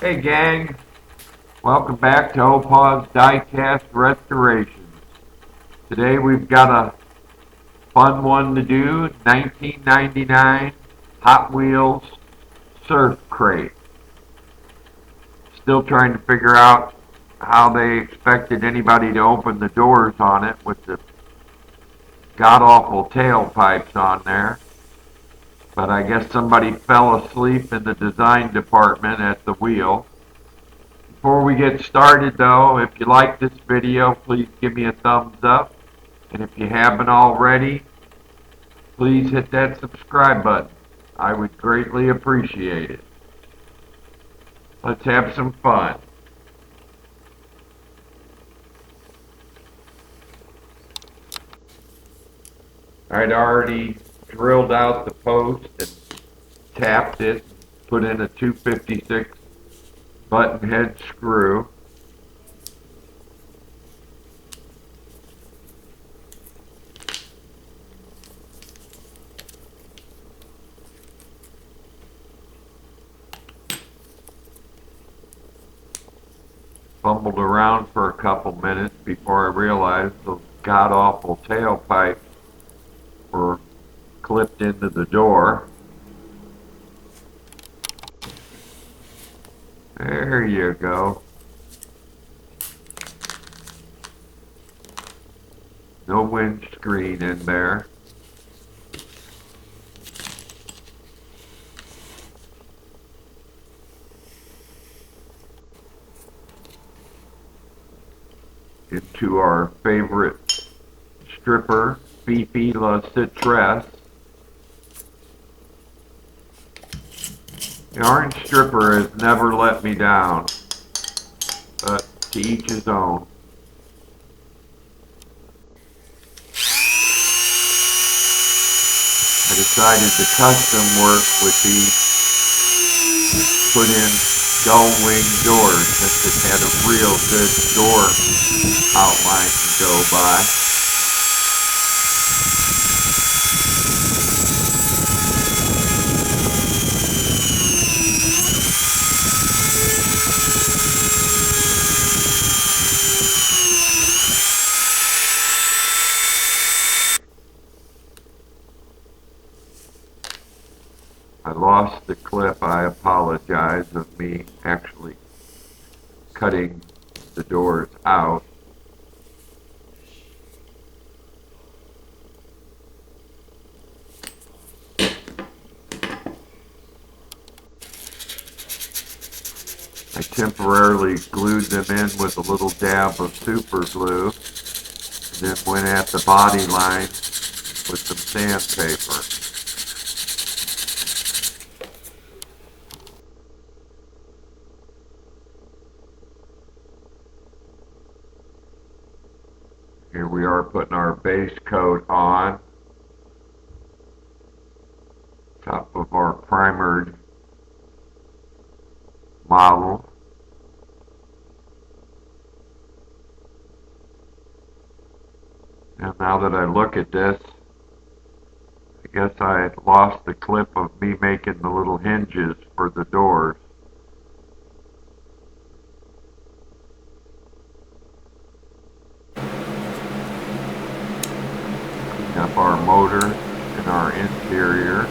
Hey gang, welcome back to Opaw's Diecast Restorations. Today we've got a fun one to do, 1999 Hot Wheels Surf Crate. Still trying to figure out how they expected anybody to open the doors on it with the god-awful tailpipes on there. But I guess somebody fell asleep in the design department at the wheel. Before we get started though, if you like this video, please give me a thumbs up. And if you haven't already, please hit that subscribe button. I would greatly appreciate it. Let's have some fun. I'd already drilled out the post and tapped it, put in a 256 button head screw. Fumbled around for a couple minutes before I realized those god-awful tailpipes were clipped into the door. There you go. No windscreen in there. Into our favorite stripper, Fifi La Citresse. The orange stripper has never let me down, but to each his own. I decided the custom work would be put in gull wing doors since it had a real good door outline to go by. I lost the clip. I apologize of me actually cutting the doors out. I temporarily glued them in with a little dab of super glue, and then went at the body line with some sandpaper. Here we are putting our base coat on top of our primered model. And now that I look at this, I guess I had lost the clip of me making the little hinges for the doors. Clean up our motor and our interior.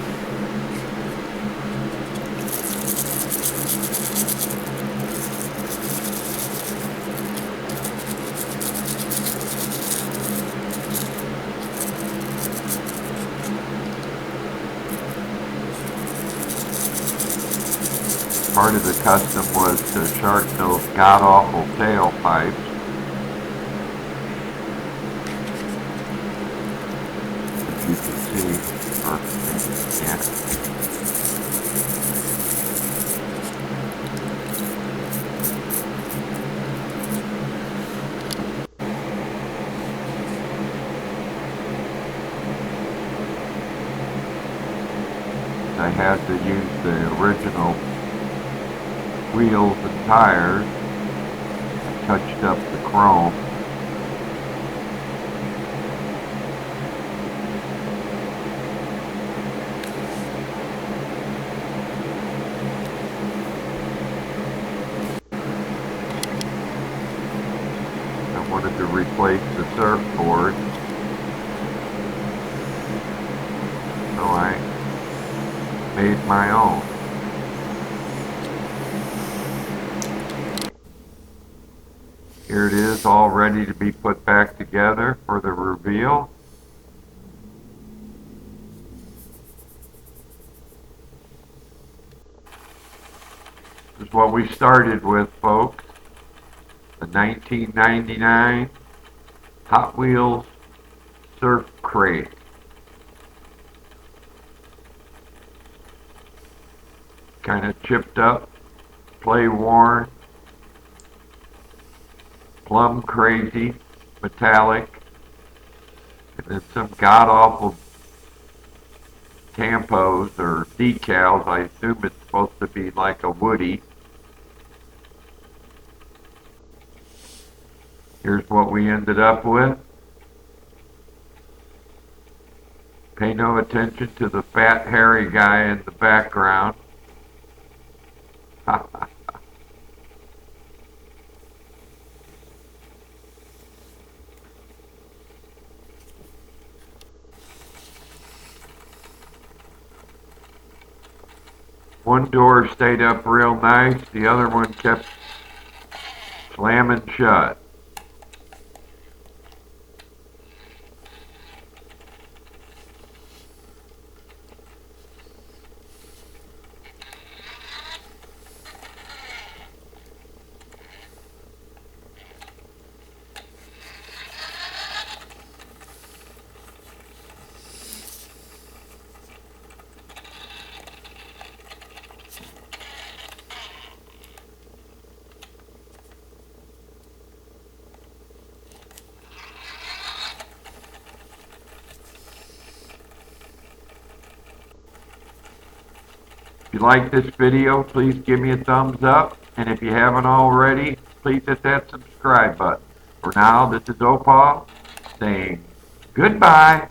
Part of the custom was to sharpen those god-awful tailpipes. As you can see, or yeah. I had to use the original wheels and tires, touched up the chrome. board. So I made my own. Here it is, all ready to be put back together for the reveal. This is what we started with, folks. The 1999 Hot Wheels Surf Crate. Kind of chipped up, play worn, plum crazy, metallic, and then some god-awful tampos or decals. I assume it's supposed to be like a Woody. Here's what we ended up with. Pay no attention to the fat, hairy guy in the background. One door stayed up real nice, the other one kept slamming shut. If you like this video, please give me a thumbs up, and if you haven't already, please hit that subscribe button. For now, this is Opal saying goodbye.